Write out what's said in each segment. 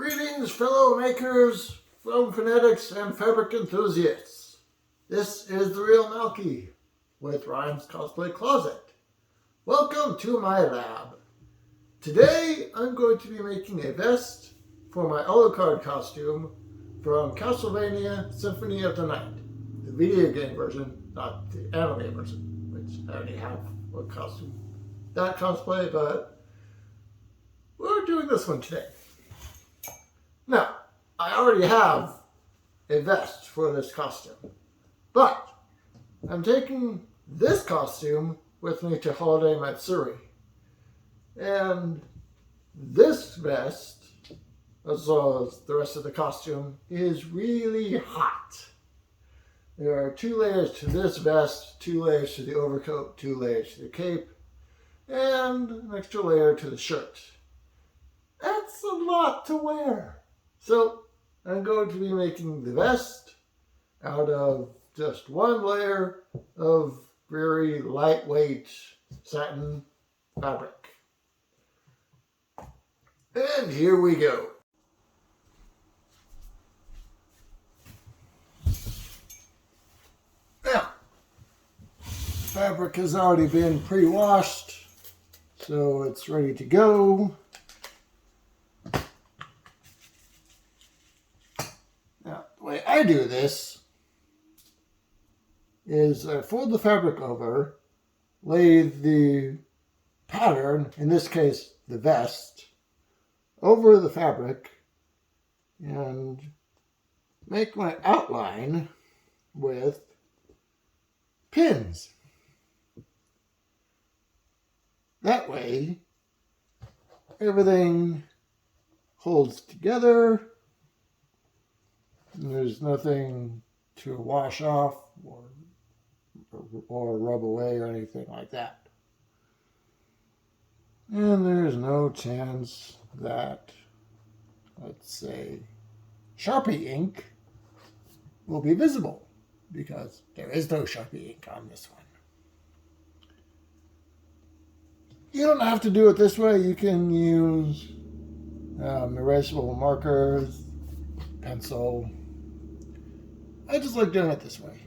Greetings, fellow makers, foam fanatics, and fabric enthusiasts. This is the real Malky with Ryan's Cosplay Closet. Welcome to my lab. Today I'm going to be making a vest for my Alucard costume from Castlevania Symphony of the Night. The video game version, not the anime version, which I already have a costume. That cosplay, but we're doing this one today. Now, I already have a vest for this costume, but I'm taking this costume with me to Holiday Matsuri. And this vest, as well as the rest of the costume, is really hot. There are 2 layers to this vest, 2 layers to the overcoat, 2 layers to the cape, and an extra layer to the shirt. That's a lot to wear. So I'm going to be making the vest out of just 1 layer of very lightweight satin fabric. And here we go. Now, fabric has already been pre-washed, so it's ready to go. Now, the way I do this is I fold the fabric over, lay the pattern, in this case the vest, over the fabric, and make my outline with pins. That way, everything holds together. There's nothing to wash off or rub away or anything like that. And there's no chance that, let's say, Sharpie ink will be visible, because there is no Sharpie ink on this one. You don't have to do it this way. You can use erasable markers, pencil. I just like doing it this way.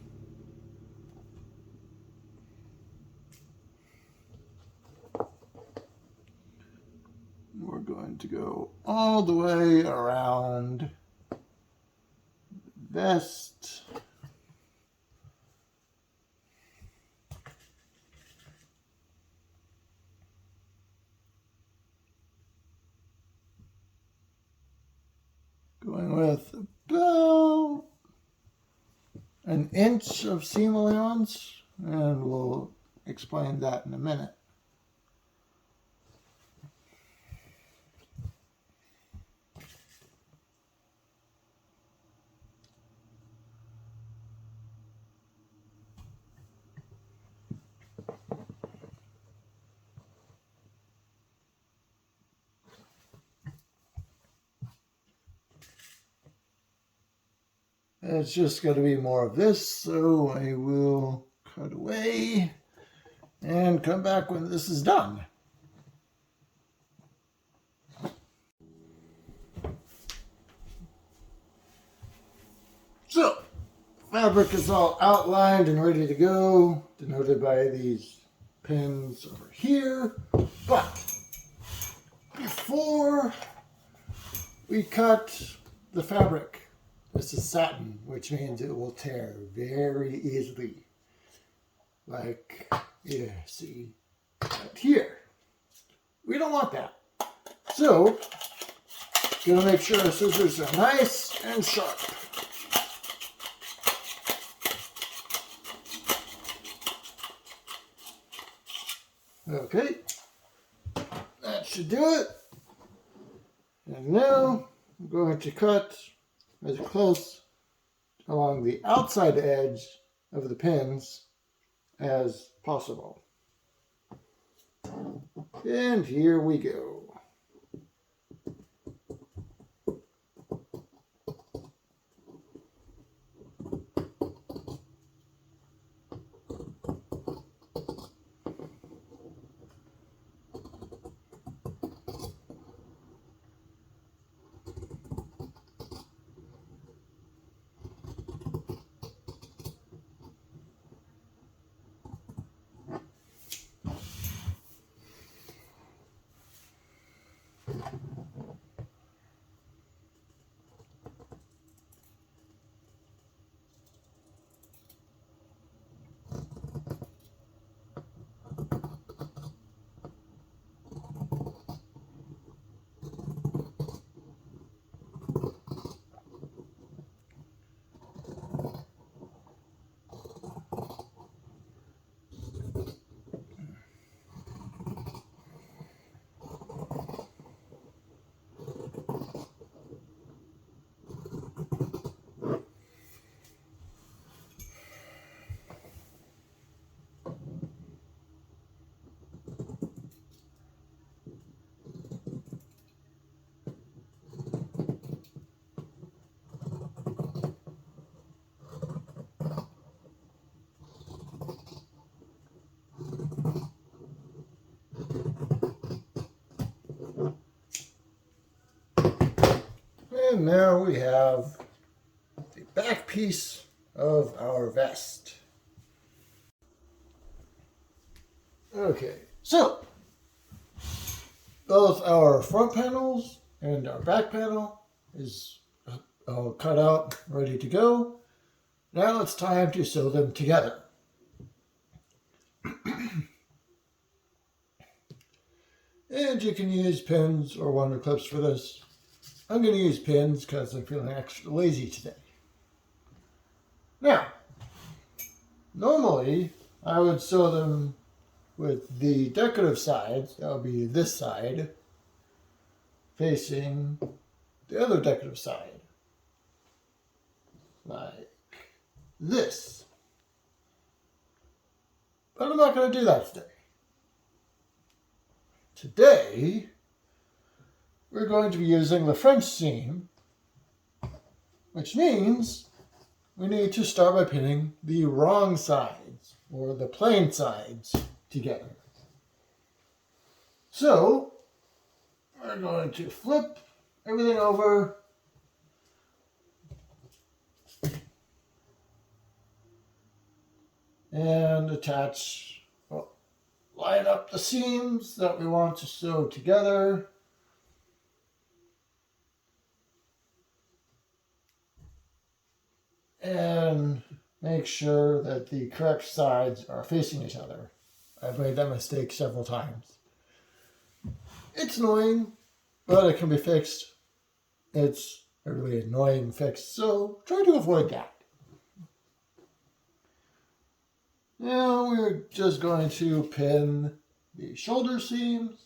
We're going to go all the way around the vest. Going with about 1 inch of seam allowance, and we'll explain that in a minute. It's just going to be more of this, so I will cut away and come back when this is done. So, fabric is all outlined and ready to go, denoted by these pins over here. But before we cut the fabric, this is satin, which means it will tear very easily. Like, you see right here. We don't want that. So, gonna make sure our scissors are nice and sharp. Okay, that should do it. And now I'm going to cut as close along the outside edge of the pins as possible. And here we go. And now we have the back piece of our vest. Okay, so both our front panels and our back panel is all cut out, ready to go. Now it's time to sew them together. And you can use pins or wonder clips for this. I'm going to use pins because I'm feeling extra lazy today. Now, normally I would sew them with the decorative sides, that would be this side, facing the other decorative side, like this. But I'm not going to do that today. Today, we're going to be using the French seam, which means we need to start by pinning the wrong sides, or the plain sides, together. So, we're going to flip everything over and attach, well, line up the seams that we want to sew together. And make sure that the correct sides are facing each other. I've made that mistake several times. It's annoying, but it can be fixed. It's a really annoying fix, so try to avoid that. Now we're just going to pin the shoulder seams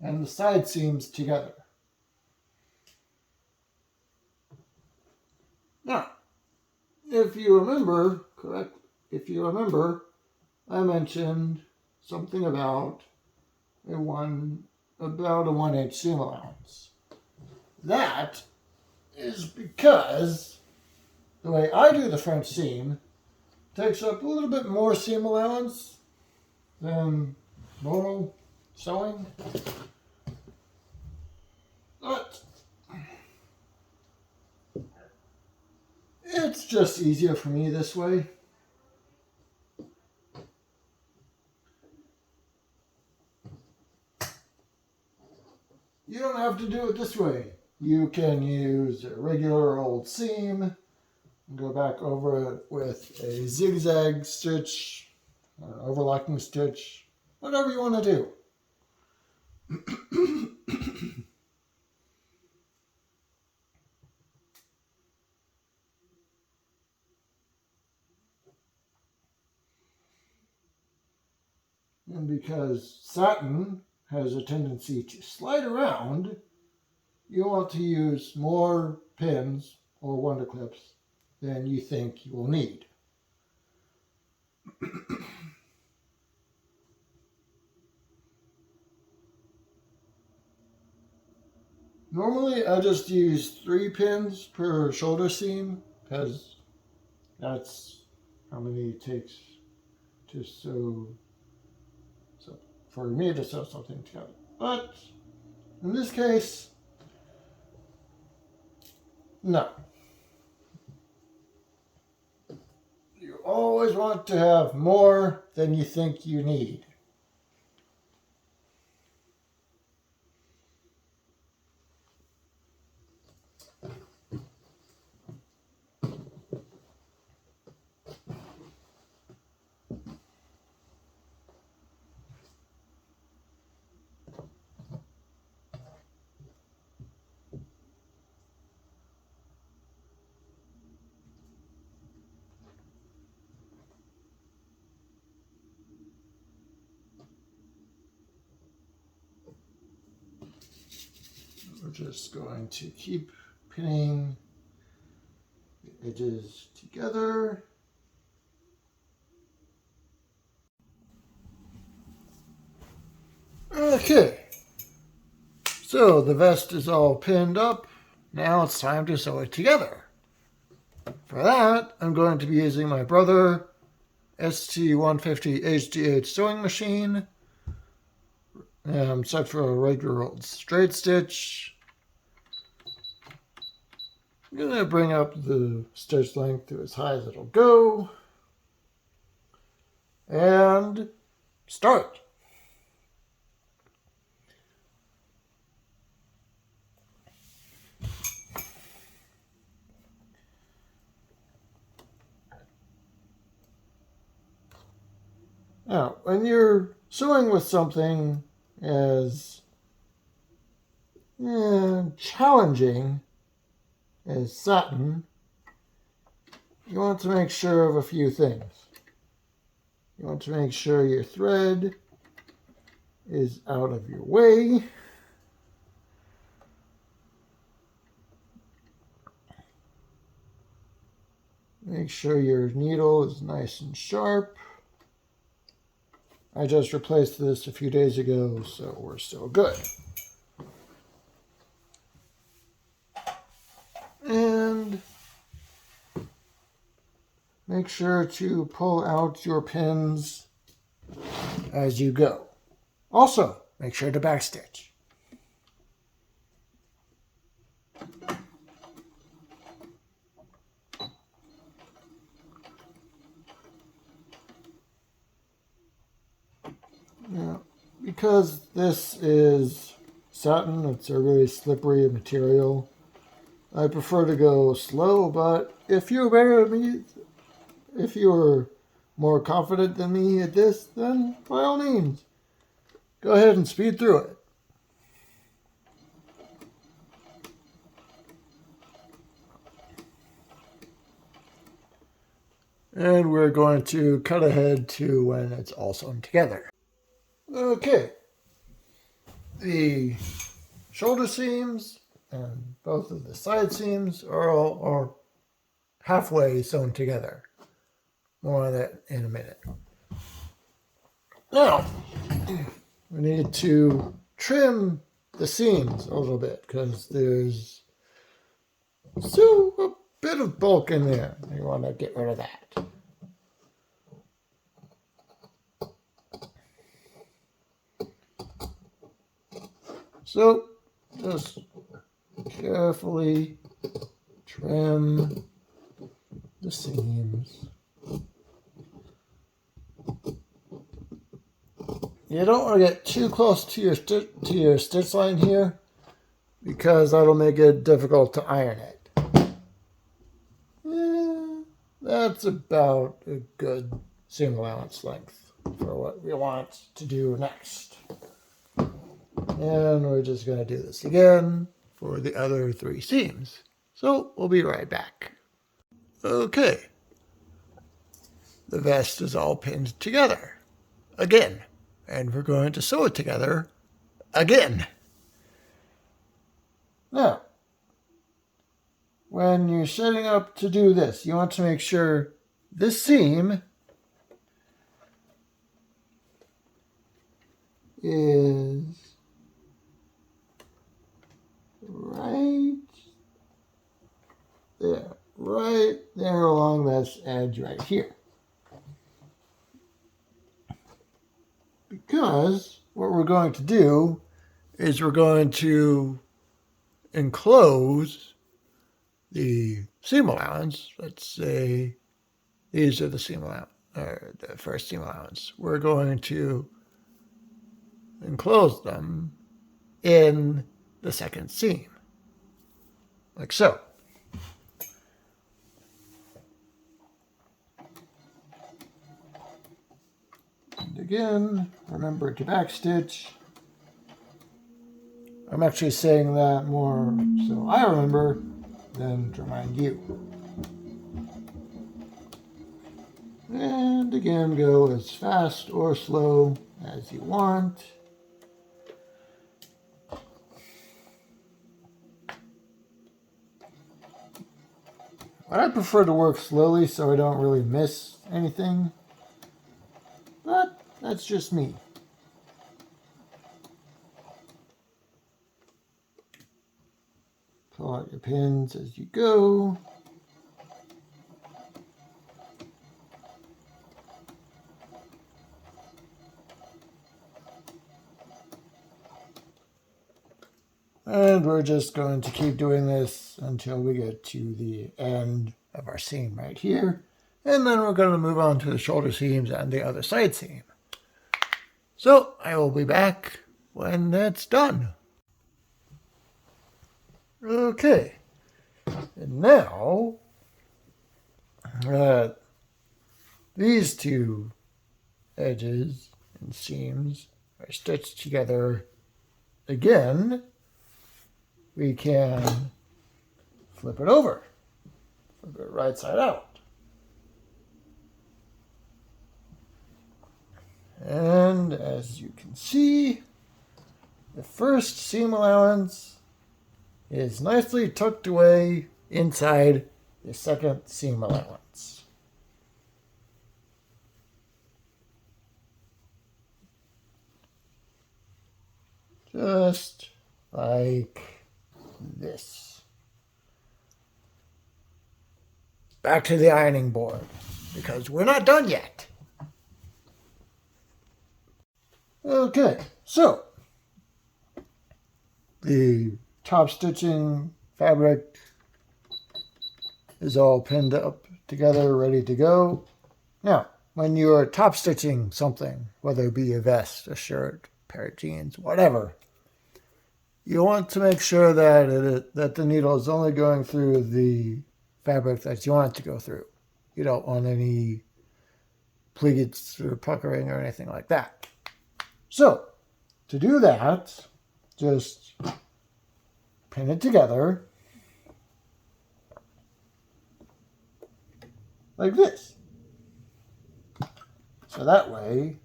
and the side seams together. Now, if you remember, I mentioned something about a 1/8 seam allowance. That is because the way I do the French seam takes up a little bit more seam allowance than normal sewing. But it's just easier for me this way. You don't have to do it this way. You can use a regular old seam and go back over it with a zigzag stitch, or overlocking stitch, whatever you want to do. And because satin has a tendency to slide around, you want to use more pins or wonder clips than you think you will need. Normally I just use 3 pins per shoulder seam because that's how many it takes to sew, for me to sew something together. But in this case, no. You always want to have more than you think you need. we're just going to keep pinning the edges together. Okay, so the vest is all pinned up. Now it's time to sew it together. For that, I'm going to be using my Brother ST150 HDH sewing machine. I'm set for a regular old straight stitch. I'm going to bring up the stitch length to as high as it'll go. And start. Now, when you're sewing with something as challenging as satin, you want to make sure of a few things. You want to make sure your thread is out of your way. Make sure your needle is nice and sharp. I just replaced this a few days ago, so we're still good. And make sure to pull out your pins as you go. Also, make sure to backstitch. Now, because this is satin, it's a really slippery material, I prefer to go slow, but if you're better than me, if you're more confident than me at this, then by all means, go ahead and speed through it. And we're going to cut ahead to when it's all sewn together. Okay, the shoulder seams and both of the side seams are halfway sewn together. More on that in a minute. Now, we need to trim the seams a little bit because there's still a bit of bulk in there. You want to get rid of that. So, just carefully trim the seams. You don't want to get too close to your stitch line here because that'll make it difficult to iron it. That's about a good seam allowance length for what we want to do next. And we're just going to do this again for the other 3 seams. So we'll be right back. Okay. The vest is all pinned together again. And we're going to sew it together again. Now, when you're setting up to do this, you want to make sure this seam is right there along this edge right here. Because what we're going to do is we're going to enclose the seam allowance. Let's say these are the seam allowance, or the first seam allowance. We're going to enclose them in the second seam, like so. And again, remember to backstitch. I'm actually saying that more so I remember than to remind you. And again, go as fast or slow as you want. But I prefer to work slowly so I don't really miss anything. But that's just me. Pull out your pins as you go. And we're just going to keep doing this until we get to the end of our seam right here. And then we're going to move on to the shoulder seams and the other side seam. So I will be back when that's done. Okay. And now, these two edges and seams are stitched together again. We can flip it over, flip it right side out. And as you can see, the first seam allowance is nicely tucked away inside the second seam allowance. Just like this. Back to the ironing board, because we're not done yet. Okay, so the top stitching fabric is all pinned up together, ready to go. Now, when you're top stitching something, whether it be a vest, a shirt, a pair of jeans, whatever, you want to make sure that that the needle is only going through the fabric that you want it to go through. You don't want any pleats or puckering or anything like that. So, to do that, just pin it together like this. So that way,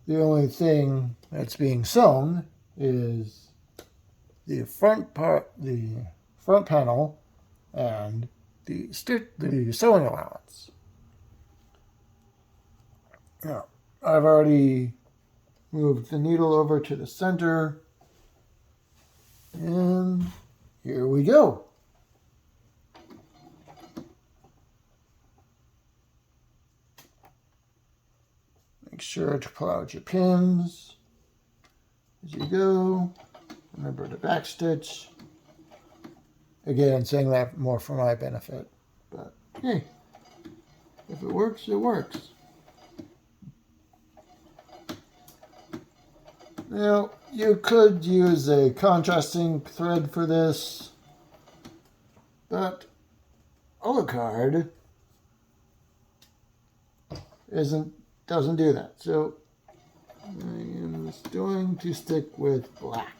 the only thing that's being sewn is the front part, the front panel, and the sewing allowance. Now, I've already moved the needle over to the center, and here we go. Make sure to pull out your pins as you go. Remember to backstitch. Again, I'm saying that more for my benefit, but hey, if it works, it works. Now, you could use a contrasting thread for this, but Alucard doesn't do that. So I am going to stick with black.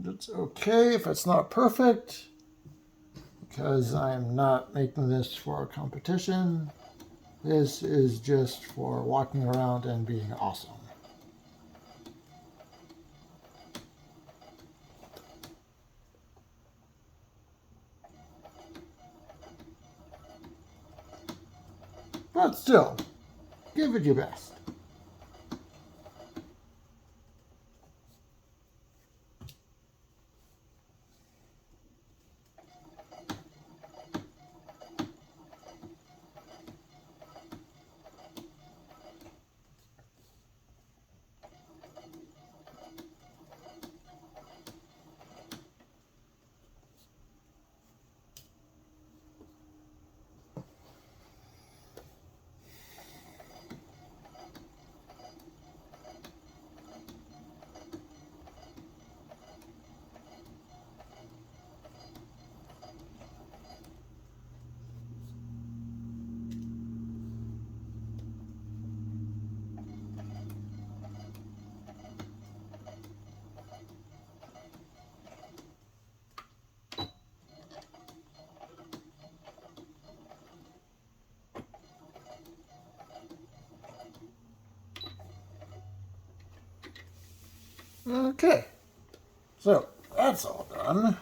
It's okay if it's not perfect, because I'm not making this for a competition. This is just for walking around and being awesome. But still, give it your best. Okay, so that's all done.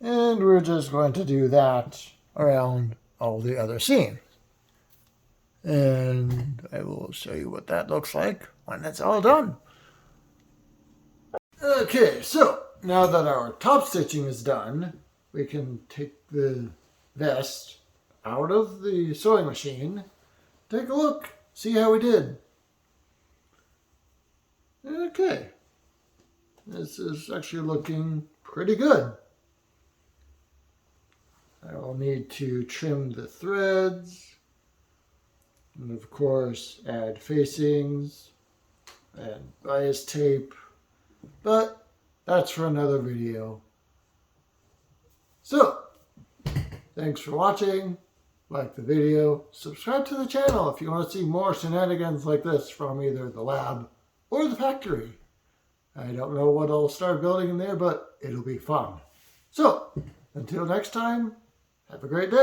And we're just going to do that around all the other scenes. And I will show you what that looks like when it's all done. Okay, so now that our top stitching is done, we can take the vest out of the sewing machine, take a look, see how we did. Okay, this is actually looking pretty good. I will need to trim the threads, and of course add facings and bias tape, but that's for another video. So, thanks for watching, like the video, subscribe to the channel if you want to see more shenanigans like this from either the lab or the factory. I don't know what I'll start building in there, but it'll be fun. So, until next time, have a great day.